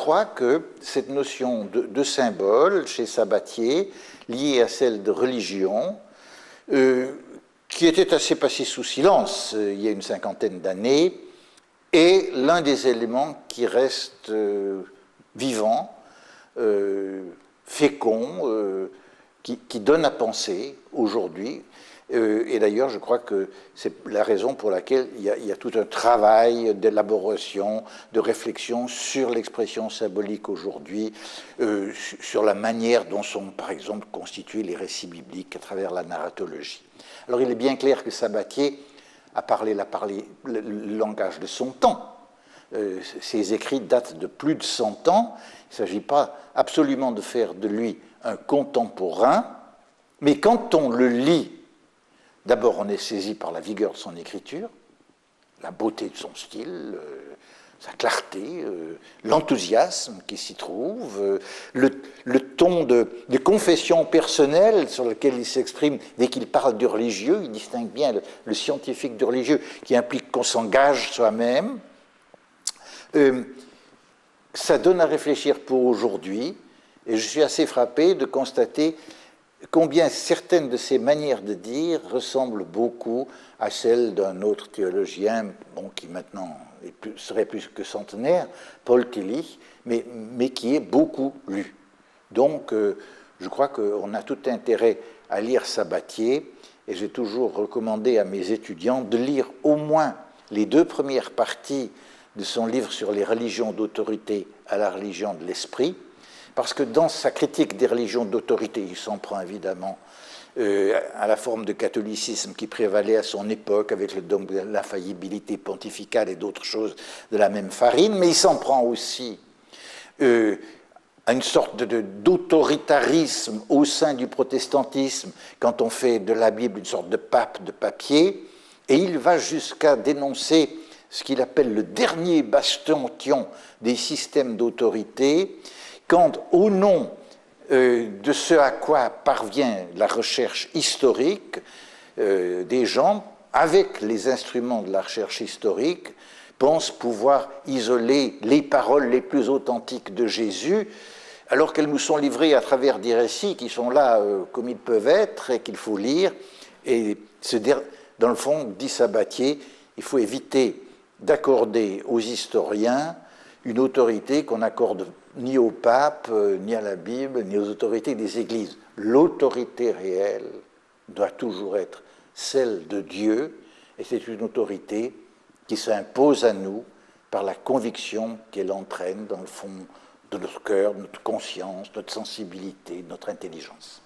crois que cette notion de symbole chez Sabatier, liée à celle de religion, qui était assez passée sous silence il y a une cinquantaine d'années, est l'un des éléments qui reste vivant, fécond, qui donne à penser aujourd'hui. Et d'ailleurs, je crois que c'est la raison pour laquelle il y a tout un travail d'élaboration, de réflexion sur l'expression symbolique aujourd'hui, sur la manière dont sont, par exemple, constitués les récits bibliques à travers la narratologie. Alors, il est bien clair que Sabatier a parlé le langage de son temps. Ses écrits datent de plus de 100 ans. Il ne s'agit pas absolument de faire de lui un contemporain, mais quand on le lit, d'abord, on est saisi par la vigueur de son écriture, la beauté de son style, sa clarté, l'enthousiasme qui s'y trouve, le ton de confession personnelle sur lequel il s'exprime dès qu'il parle du religieux. Il distingue bien le scientifique du religieux qui implique qu'on s'engage soi-même. Ça donne à réfléchir pour aujourd'hui, et je suis assez frappé de constater combien certaines de ces manières de dire ressemblent beaucoup à celles d'un autre théologien, bon, qui maintenant serait plus que centenaire, Paul Tillich, mais qui est beaucoup lu. Donc, je crois qu'on a tout intérêt à lire Sabatier, et j'ai toujours recommandé à mes étudiants de lire au moins les 2 premières parties de son livre sur les religions d'autorité à la religion de l'esprit, parce que dans sa critique des religions d'autorité, il s'en prend évidemment à la forme de catholicisme qui prévalait à son époque, avec le dogme de l'infaillibilité pontificale et d'autres choses de la même farine, mais il s'en prend aussi à une sorte d'autoritarisme au sein du protestantisme, quand on fait de la Bible une sorte de pape de papier, et il va jusqu'à dénoncer ce qu'il appelle le dernier bastion des systèmes d'autorité, quand, au nom de ce à quoi parvient la recherche historique, des gens, avec les instruments de la recherche historique, pensent pouvoir isoler les paroles les plus authentiques de Jésus, alors qu'elles nous sont livrées à travers des récits qui sont là comme ils peuvent être et qu'il faut lire. Et dans le fond, dit Sabatier, il faut éviter d'accorder aux historiens une autorité qu'on n'accorde ni au pape, ni à la Bible, ni aux autorités des églises. L'autorité réelle doit toujours être celle de Dieu, et c'est une autorité qui s'impose à nous par la conviction qu'elle entraîne dans le fond de notre cœur, notre conscience, notre sensibilité, notre intelligence.